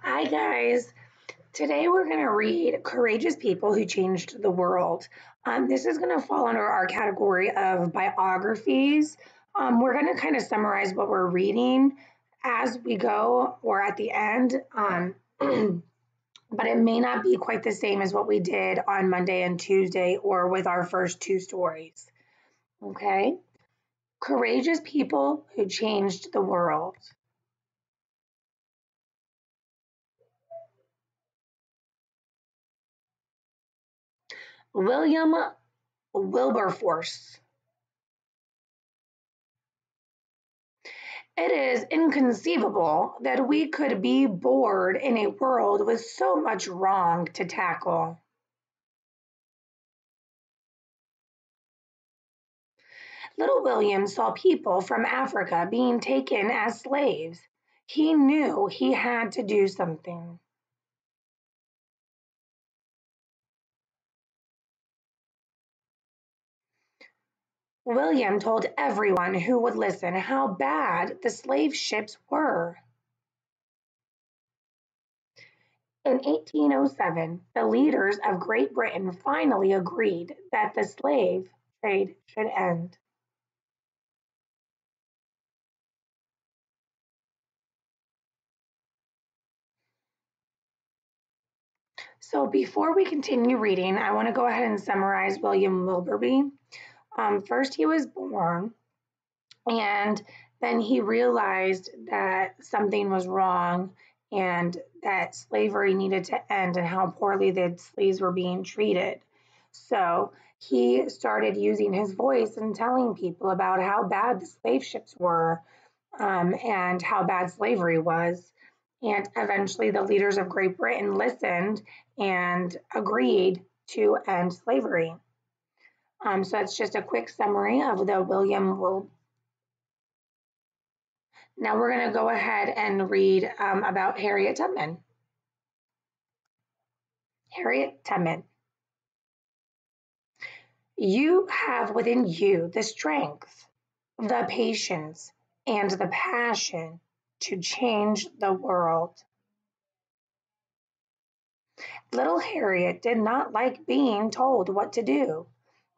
Hi, guys. Today we're going to read Courageous People Who Changed the World. This is going to fall under our category of biographies. We're going to kind of summarize what we're reading as we go or at the end, but it may not be quite the same as what we did on Monday and Tuesday or with our first two stories. Okay? Courageous People Who Changed the World. William Wilberforce. It is inconceivable that we could be bored in a world with so much wrong to tackle. Little William saw people from Africa being taken as slaves. He knew he had to do something. William told everyone who would listen how bad the slave ships were. In 1807, the leaders of Great Britain finally agreed that the slave trade should end. So before we continue reading, I want to go ahead and summarize William Wilberby. First, he was born, and then he realized that something was wrong and that slavery needed to end and how poorly the slaves were being treated. So he started using his voice and telling people about how bad the slave ships were and how bad slavery was. And eventually, the leaders of Great Britain listened and agreed to end slavery. So that's just a quick summary of the William Will. Now we're going to go ahead and read about Harriet Tubman. Harriet Tubman. You have within you the strength, the patience, and the passion to change the world. Little Harriet did not like being told what to do,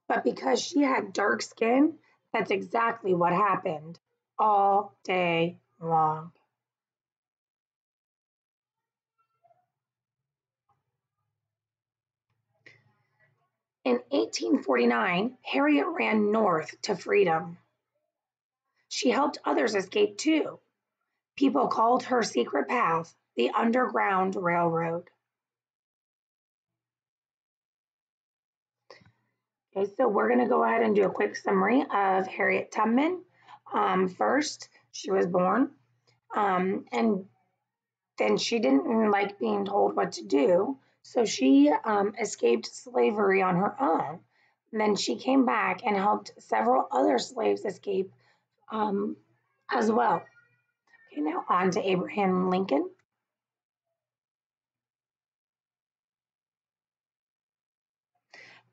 but because she had dark skin, that's exactly what happened all day long. In 1849, Harriet ran north to freedom. She helped others escape too. People called her secret path the Underground Railroad. Okay, so we're going to go ahead and do a quick summary of Harriet Tubman. First, she was born, and then she didn't like being told what to do, so she escaped slavery on her own. And then she came back and helped several other slaves escape um, as well. Okay, now on to Abraham Lincoln.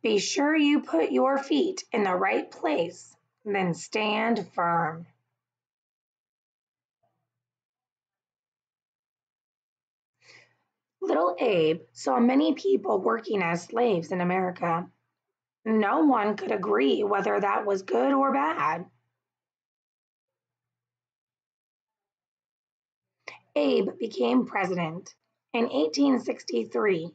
Be sure you put your feet in the right place, then stand firm. Little Abe saw many people working as slaves in America. No one could agree whether that was good or bad. Abe became president. In 1863,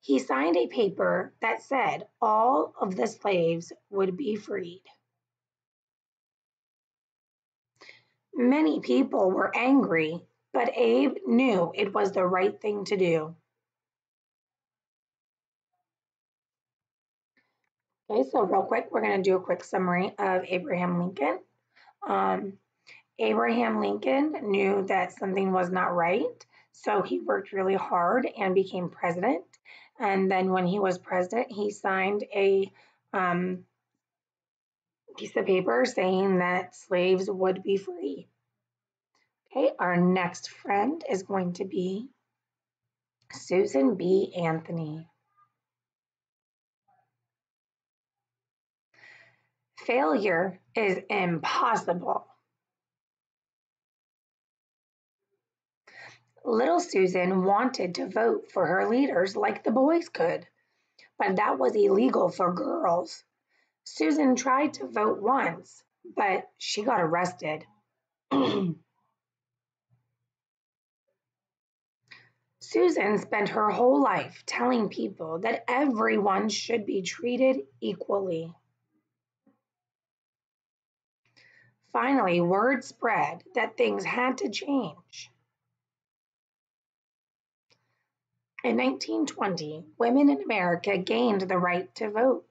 he signed a paper that said all of the slaves would be freed. Many people were angry, but Abe knew it was the right thing to do. Okay, so real quick, we're going to do a quick summary of Abraham Lincoln. Um, Abraham Lincoln knew that something was not right, so he worked really hard and became president. And then when he was president, he signed a piece of paper saying that slaves would be free. Okay, our next friend is going to be Susan B. Anthony. Failure is impossible. Little Susan wanted to vote for her leaders like the boys could, but that was illegal for girls. Susan tried to vote once, but she got arrested. Susan spent her whole life telling people that everyone should be treated equally. Finally, word spread that things had to change. In 1920, women in America gained the right to vote.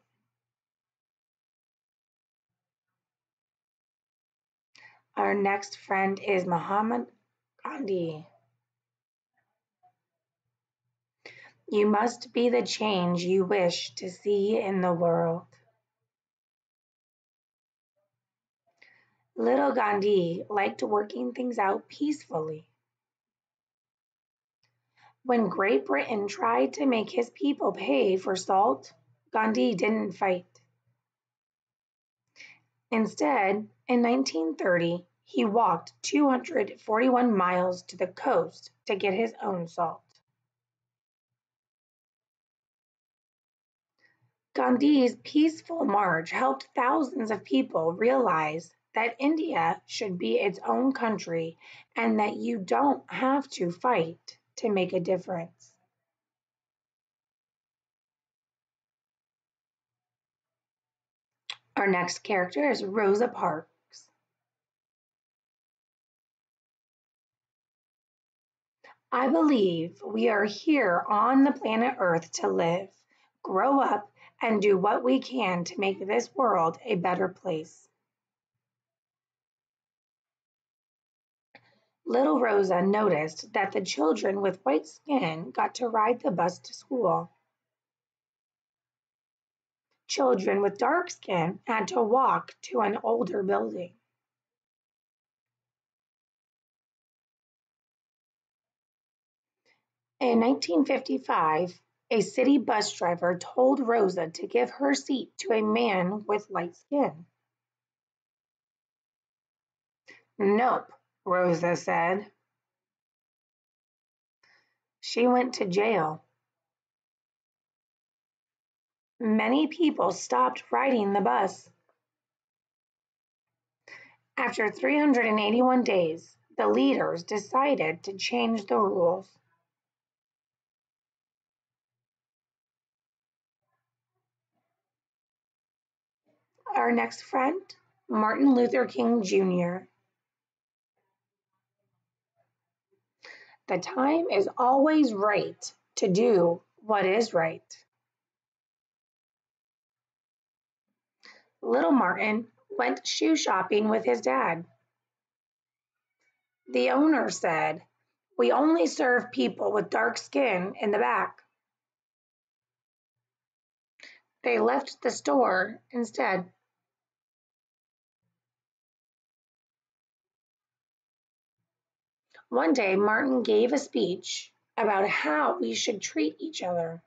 Our next friend is Mahatma Gandhi. You must be the change you wish to see in the world. Little Gandhi liked working things out peacefully. When Great Britain tried to make his people pay for salt, Gandhi didn't fight. Instead, in 1930, he walked 241 miles to the coast to get his own salt. Gandhi's peaceful march helped thousands of people realize that India should be its own country and that you don't have to fight to make a difference. Our next character is Rosa Parks. I believe we are here on the planet Earth to live, grow up, and do what we can to make this world a better place. Little Rosa noticed that the children with white skin got to ride the bus to school. Children with dark skin had to walk to an older building. In 1955, a city bus driver told Rosa to give her seat to a man with light skin. Nope, Rosa said. She went to jail. Many people stopped riding the bus. After 381 days, the leaders decided to change the rules. Our next friend, Martin Luther King Jr. The time is always right to do what is right. Little Martin went shoe shopping with his dad. The owner said, "We only serve people with dark skin in the back." They left the store instead. One day, Martin gave a speech about how we should treat each other.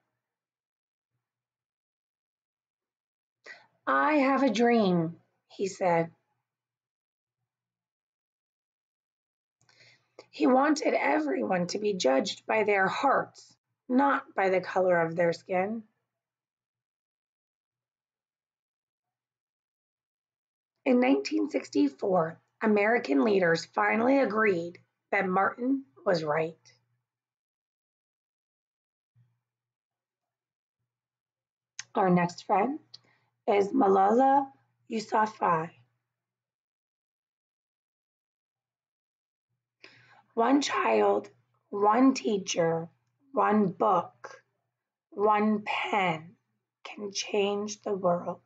"I have a dream," he said. He wanted everyone to be judged by their hearts, not by the color of their skin. In 1964, American leaders finally agreed that Martin was right. Our next friend is Malala Yousafzai. One child, one teacher, one book, one pen can change the world.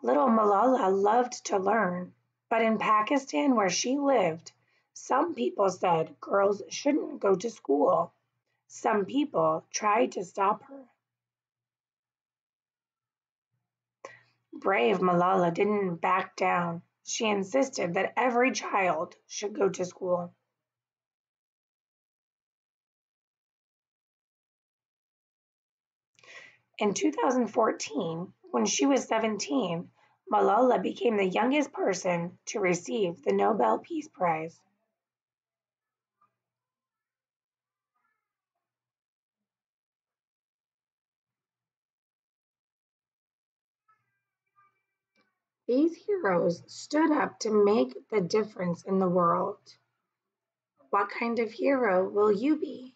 Little Malala loved to learn, but in Pakistan, where she lived, some people said girls shouldn't go to school. Some people tried to stop her. Brave Malala didn't back down. She insisted that every child should go to school. In 2014, when she was 17, Malala became the youngest person to receive the Nobel Peace Prize. These heroes stood up to make the difference in the world. What kind of hero will you be?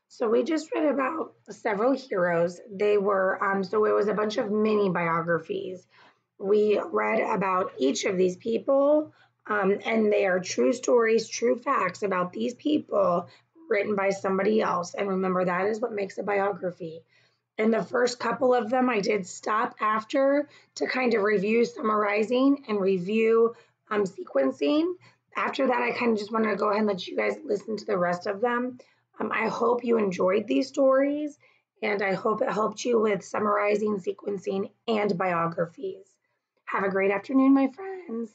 So we just read about several heroes. They were so it was a bunch of mini biographies. We read about each of these people, and they are true stories, true facts about these people written by somebody else. And remember, that is what makes a biography. And the first couple of them, I did stop after to kind of review summarizing and review sequencing. After that, I kind of just wanted to go ahead and let you guys listen to the rest of them. I hope you enjoyed these stories, and I hope it helped you with summarizing, sequencing, and biographies. Have a great afternoon, my friends.